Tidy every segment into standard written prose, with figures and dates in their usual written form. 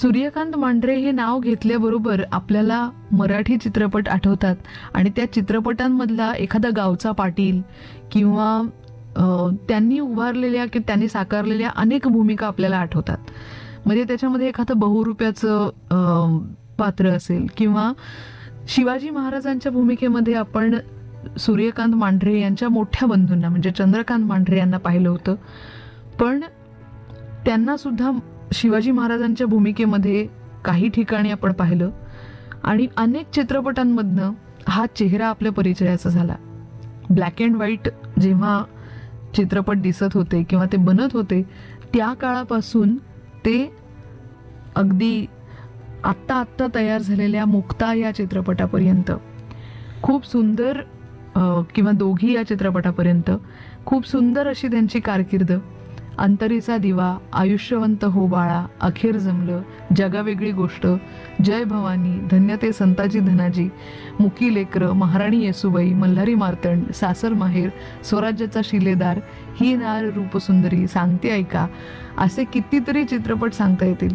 सूर्यकांत मांढरे हे नाव घेतल्याबरोबर आपल्याला मराठी चित्रपट आठवतात आणि त्या चित्रपटांमधला एखादा गावचा पाटील किंवा त्यांनी उभारलेल्या की त्यांनी साकारलेल्या अनेक भूमिका आपल्याला आठवतात. म्हणजे त्याच्यामध्ये एखादं बहुरूप्याचं पात्र असेल किंवा शिवाजी महाराजांच्या भूमिकेमध्ये आपण सूर्यकांत मांढरे यांच्या मोठ्या बंधूंना म्हणजे चंद्रकांत मांढरे यांना पाहिलं होतं. पण त्यांना सुद्धा शिवाजी महाराजांच्या भूमिकेमध्ये काही ठिकाणी आपण पाहिलं आणि अनेक चित्रपटांमधनं हा चेहरा आपल्या परिचयाचा झाला. ब्लॅक अँड व्हाईट जेव्हा चित्रपट दिसत होते किंवा ते बनत होते त्या काळापासून ते अगदी आत्ता तयार झालेल्या मुक्ता या चित्रपटापर्यंत खूप सुंदर किंवा दोघी या चित्रपटापर्यंत खूप सुंदर अशी त्यांची कारकीर्द. अंतरीचा दिवा, आयुष्यवंत हो बाळा, अखेर जमलं, जगावेगळी गोष्ट, जय भवानी, धन्य ते संताजी धनाजी, मुकी लेकरं, महाराणी येसुबाई, मल्हारी मार्तंड, सासर माहेर, स्वराज्याचा शिलेदार, ही नार रूपसुंदरी, सांगते ऐका, असे कितीतरी चित्रपट सांगता येतील.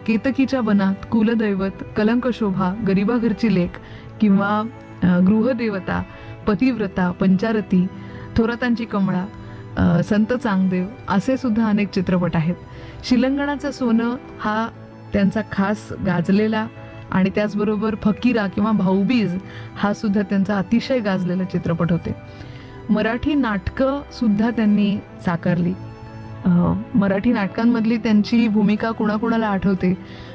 केतकीच्या बनात, कुलदैवत, कलंक शोभा, गरिबा घरची लेक किंवा गृहदेवता, पतिव्रता, पंचारती, थोरातांची कमळा, संत चांगदेव असे सुद्धा अनेक चित्रपट आहेत. शिलंगणाचं सोनं हा त्यांचा खास गाजलेला आणि त्याचबरोबर फकीरा किंवा भाऊबीज हा सुद्धा त्यांचा अतिशय गाजलेला चित्रपट होते. मराठी नाटकं सुद्धा त्यांनी साकारली. मराठी नाटकांमधली त्यांची भूमिका कुणाकुणाला आठवते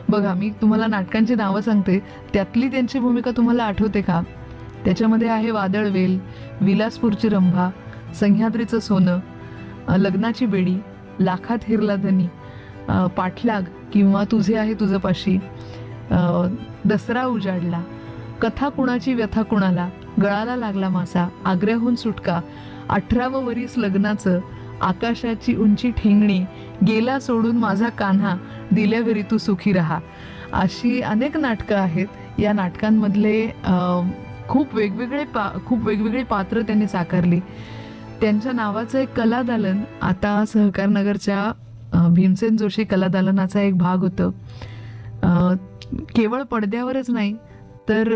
बघा. मी तुम्हाला नाटकांची नावं सांगते, त्यातली त्यांची भूमिका तुम्हाला आठवते का? त्याच्यामध्ये आहे वादळवेल, विलासपूरची रंभा, सह्याद्रीचं सोनं, लग्नाची बेडी, लाखात हिरला धनी, पाठलाग किंवा तुझे आहे तुझं पाशी, दसरा उजाडला, कथा कुणाची व्यथा कुणाला, गळाला लागला मासा, आग्र्याहून सुटका, 18वं वरीस लग्नाचं, आकाशाची उंची ठेंगणी, गेला सोडून माझा कान्हा, दिल्या घरी तू सुखी राहा, अशी अनेक नाटकं आहेत. या नाटकांमधले खूप वेगवेगळी पात्र त्यांनी साकारली. त्यांच्या नावाचं एक कलादालन आता सहकारनगरच्या भीमसेन जोशी कलादालनाचा एक भाग होतं. केवळ पडद्यावरच नाही तर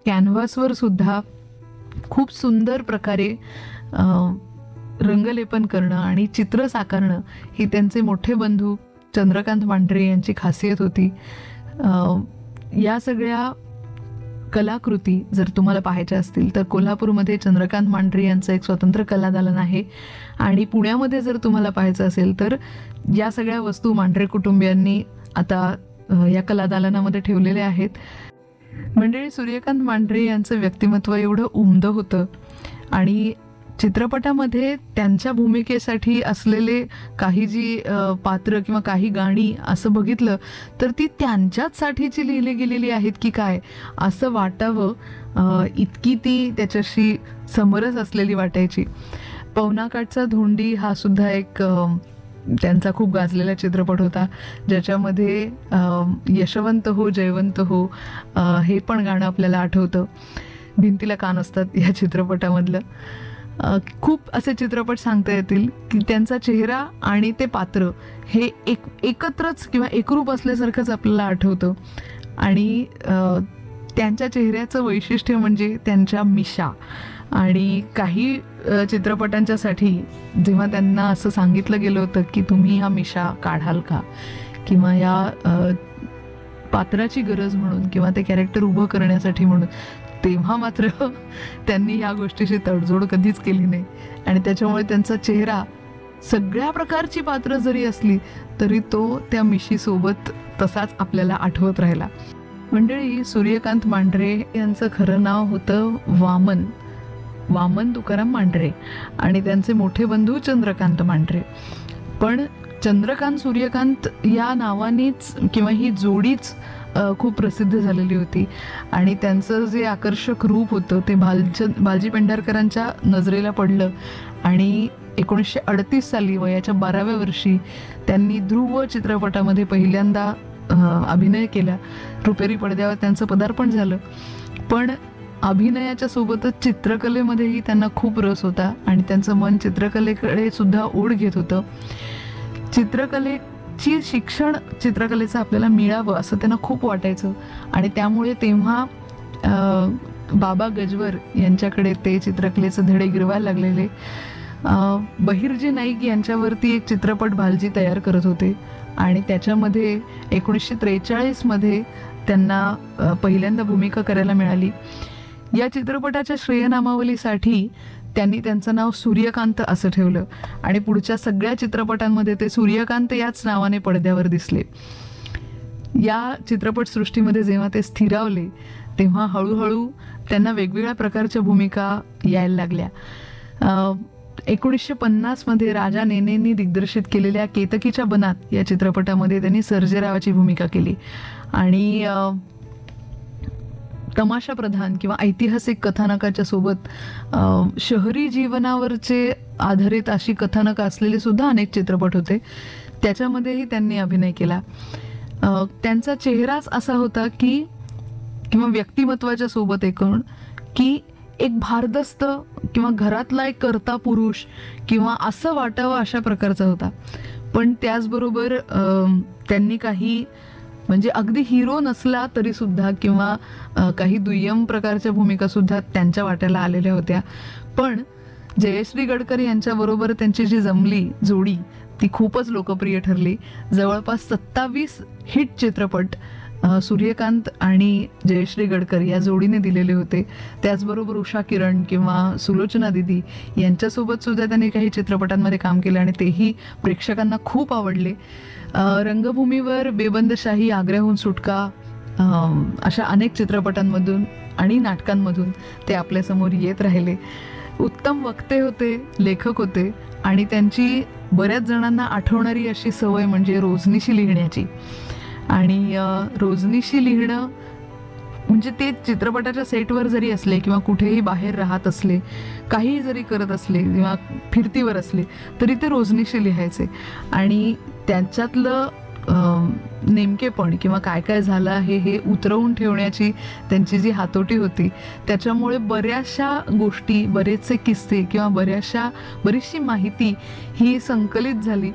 कॅनव्हासवर सुद्धा खूप सुंदर प्रकारे रंगलेपन करणं आणि चित्र साकारणं ही त्यांचे मोठे बंधू चंद्रकांत मांढरे यांची खासियत होती. या सगळ्या कलाकृती जर तुम्हाला पाहायच्या असतील तर कोल्हापूरमध्ये चंद्रकांत मांढरे यांचं एक स्वतंत्र कलादालन आहे आणि पुण्यामध्ये जर तुम्हाला पाहायचं असेल तर या सगळ्या वस्तू मांढरे कुटुंबियांनी आता या कलादालनामध्ये ठेवलेल्या आहेत. मंडळी, सूर्यकांत मांढरे यांचं व्यक्तिमत्व एवढं उमदं होतं आणि चित्रपटामध्ये त्यांच्या भूमिकेसाठी असलेले काही जी पात्र किंवा काही गाणी असं बघितलं तर ती त्यांच्याच साठीची लिहिली गेलेली आहेत की काय असं वाटावं, इतकी ती त्याच्याशी समरस असलेली वाटायची. पवनाकाठचा धोंडी हा सुद्धा एक त्यांचा खूप गाजलेला चित्रपट होता, ज्याच्यामध्ये यशवंत हो जयवंत हो हे पण गाणं आपल्याला आठवतं. भिंतीला कान असतात या चित्रपटामधलं. खूप असे चित्रपट सांगता येतील की त्यांचा चेहरा आणि ते पात्र हे एकत्रच किंवा एकरूप असल्यासारखंच आपल्याला आठवतं. आणि त्यांच्या चेहऱ्याचं वैशिष्ट्य म्हणजे त्यांच्या मिशा. आणि काही चित्रपटांच्यासाठी जेव्हा त्यांना असं सांगितलं गेलं होतं की तुम्ही हा मिशा काढाल का, किंवा या पात्राची गरज म्हणून किंवा ते कॅरेक्टर उभं करण्यासाठी म्हणून, तेव्हा मात्र त्यांनी या गोष्टीची तडजोड कधीच केली नाही. आणि त्याच्यामुळे त्यांचा चेहरा सगळ्या प्रकारची पात्र जरी असली तरी तो त्या मिशीसोबत तसाच आपल्याला आठवत राहिला. मंडळी, सूर्यकांत मांढरे यांचं खरं नाव होतं वामन तुकाराम मांढरे आणि त्यांचे मोठे बंधू चंद्रकांत मांढरे. पण चंद्रकांत सूर्यकांत या नावानीच किंवा ही जोडीच खूप प्रसिद्ध झालेली होती आणि त्यांचं जे आकर्षक रूप होतं ते भालजी पेंढारकरांच्या नजरेला पडलं. आणि 1938 साली वयाच्या 12व्या वर्षी त्यांनी ध्रुव चित्रपटामध्ये पहिल्यांदा अभिनय केला. रुपेरी पडद्यावर त्यांचं पदार्पण झालं. पण अभिनयाच्या सोबतच चित्रकलेमध्येही त्यांना खूप रस होता आणि त्यांचं मन चित्रकलेकडे सुद्धा ओढ घेत होतं. उच्च शिक्षण चित्रकलेचं आपल्याला मिळावं असं त्यांना खूप वाटायचं. आणि त्यामुळे तेव्हा बाबा गजवर यांच्याकडे ते चित्रकलेचे धडे गिरवायला लागलेले. बहिर्जी नाईक यांच्यावरती एक चित्रपट भालजी तयार करत होते आणि त्याच्यामध्ये 1943 मध्ये त्यांना पहिल्यांदा भूमिका करायला मिळाली. या चित्रपटाच्या श्रेयनामावलीसाठी त्यांनी त्यांचं नाव सूर्यकांत असं ठेवलं आणि पुढच्या सगळ्या चित्रपटांमध्ये ते सूर्यकांत याच नावाने पडद्यावर दिसले. या चित्रपटसृष्टीमध्ये जेव्हा ते स्थिरावले तेव्हा हळूहळू त्यांना वेगवेगळ्या प्रकारच्या भूमिका यायला लागल्या. 1950 मध्ये राजा नेनेंनी दिग्दर्शित केलेल्या केतकीच्या बनात या चित्रपटामध्ये त्यांनी सर्जेरावाची भूमिका केली आणि तमाशा प्रधान किंवा ऐतिहासिक कथानकाच्या सोबत शहरी जीवनावरचे आधारित अशी कथानक असलेले सुद्धा अनेक चित्रपट होते, त्याच्यामध्येही त्यांनी अभिनय केला. त्यांचा चेहराच असा होता की किंवा व्यक्तिमत्वाच्या सोबत एकूण की एक भारदस्त किंवा घरातला एक कर्ता पुरुष किंवा असं वाटावं अशा प्रकारचा होता. पण त्याचबरोबर त्यांनी काही म्हणजे अगदी हिरो नसला तरी सुद्धा किंवा काही दुय्यम प्रकारच्या भूमिका सुद्धा त्यांच्या वाट्याला आलेल्या होत्या. पण जयश्री गडकरी यांच्याबरोबर त्यांची जी जमली जोडी ती खूपच लोकप्रिय ठरली. जवळपास 27 हिट चित्रपट सूर्यकांत आणि जयश्री गडकरी या जोडीने दिलेले होते. त्याचबरोबर उषा किरण किंवा सुलोचना दिदी यांच्यासोबत सुद्धा त्यांनी काही चित्रपटांमध्ये काम केलं आणि तेही प्रेक्षकांना खूप आवडले. रंगभूमीवर बेबंदशाही, आग्र्याहून सुटका अशा अनेक चित्रपटांमधून आणि नाटकांमधून ते आपल्यासमोर येत राहिले. उत्तम वक्ते होते, लेखक होते आणि त्यांची बऱ्याच जणांना आठवणारी अशी सवय म्हणजे रोजनिशी लिहिण्याची. आणि रोजनिशी लिहिणं म्हणजे ते चित्रपटाच्या सेटवर जरी असले किंवा कुठेही बाहेर राहत असले, काही जरी करत असले किंवा फिरतीवर असले तरी ते रोजनिशी लिहायचे. आणि त्यांच्यातलं नेमकेपण किंवा काय काय झालं आहे हे उतरवून ठेवण्याची त्यांची जी हातोटी होती त्याच्यामुळे बऱ्याचशा गोष्टी, बरेचसे किस्से किंवा बरीचशी माहिती ही संकलित झाली.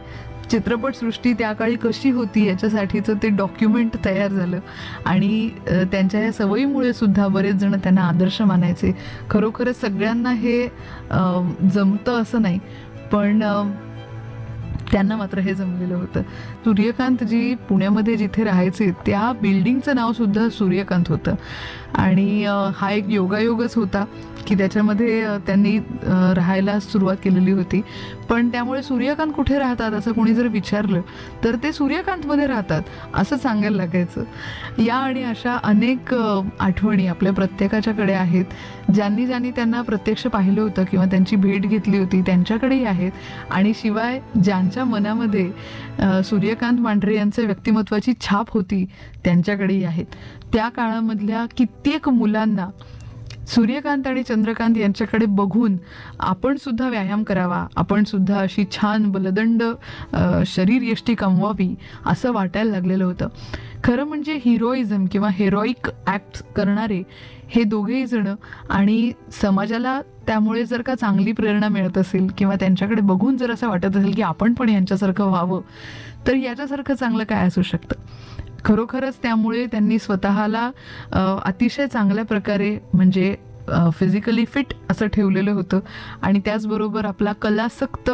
चित्रपटसृष्टी त्या काळी कशी होती याच्यासाठीचं ते डॉक्युमेंट तयार झालं आणि त्यांच्या या सवयीमुळे सुद्धा बरेच जण त्यांना आदर्श मानायचे. खरोखरच सगळ्यांना हे जमतं असं नाही, पण त्यांना मात्र हे जमलेलं होतं. सूर्यकांत जी पुण्यामध्ये जिथे राहायचे त्या बिल्डिंगचं नाव सुद्धा सूर्यकांत होतं आणि हा एक योगायोगच होता की त्याच्यामध्ये त्यांनी राहायला सुरुवात केलेली होती. पण त्यामुळे सूर्यकांत कुठे राहतात असं कोणी जर विचारलं तर ते सूर्यकांतमध्ये राहतात असं सांगायला लागायचं. या आणि अशा अनेक आठवणी आपल्या प्रत्येकाच्याकडे आहेत. ज्यांनी ज्यांनी त्यांना प्रत्यक्ष पाहिलं होतं किंवा त्यांची भेट घेतली होती त्यांच्याकडेही आहेत. आणि शिवाय ज्यांच्या मनामध्ये सूर्यकांत मांढरे यांच्या व्यक्तिमत्वाची छाप होती त्यांच्याकडेही आहेत. त्या काळामधल्या कित्येक मुलांना सूर्यकांत आणि चंद्रकांत यांच्याकडे बघून आपण सुद्धा व्यायाम करावा, आपण सुद्धा अशी छान बलदंड शरीर यष्टी कमवावी असं वाटायला लागलेलं होतं. खरं म्हणजे हिरोइझम किंवा हेरोईक ॲक्ट करणारे हे दोघेही जण आणि समाजाला त्यामुळे जर का चांगली प्रेरणा मिळत असेल किंवा त्यांच्याकडे बघून जर असं वाटत असेल की आपण पण यांच्यासारखं व्हावं तर याच्यासारखं चांगलं काय असू शकतं. खरोखरच त्यामुळे त्यांनी स्वतःला अतिशय चांगल्या प्रकारे म्हणजे फिजिकली फिट असं ठेवलेलं होतं आणि त्याचबरोबर आपला कलासक्त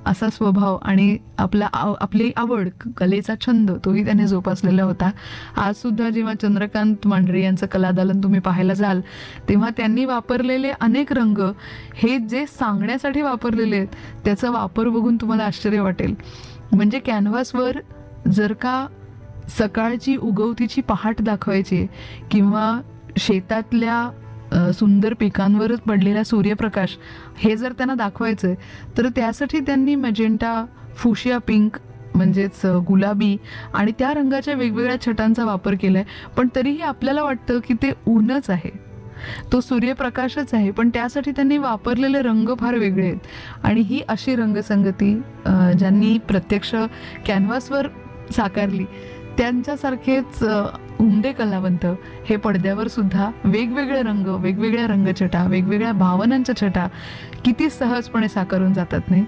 असा स्वभाव आणि आपली आवड, कलेचा छंद तोही त्याने जोपासलेला होता. आज सुद्धा जेव्हा चंद्रकांत मांढरे यांचं कलादालन तुम्ही पाहायला जाल तेव्हा त्यांनी वापरलेले अनेक रंग हे जे सांगण्यासाठी वापरलेले आहेत त्याचा वापर बघून तुम्हाला आश्चर्य वाटेल. म्हणजे कॅनव्हासवर जर का सकाळची उगवतीची पहाट दाखवायची किंवा शेतातल्या सुंदर पिकांवरच पडलेला सूर्यप्रकाश हे जर त्यांना दाखवायचंय तर त्यासाठी त्यांनी मॅजेंटा, फुशिया पिंक म्हणजेच गुलाबी आणि त्या रंगाच्या वेगवेगळ्या छटांचा वापर केलाय. पण तरीही आपल्याला वाटतं की ते ऊनच आहे, तो सूर्यप्रकाशच आहे, पण त्यासाठी त्यांनी वापरलेले रंग फार वेगळे आहेत. आणि ही अशी रंगसंगती ज्यांनी प्रत्यक्ष कॅनव्हासवर साकारली त्यांच्यासारखेच उमदे कलावंत हे पडद्यावर सुद्धा वेगवेगळे रंग, वेगवेगळ्या रंगछटा, वेगवेगळ्या भावनांच्या छटा किती सहजपणे साकारून जातात नाही.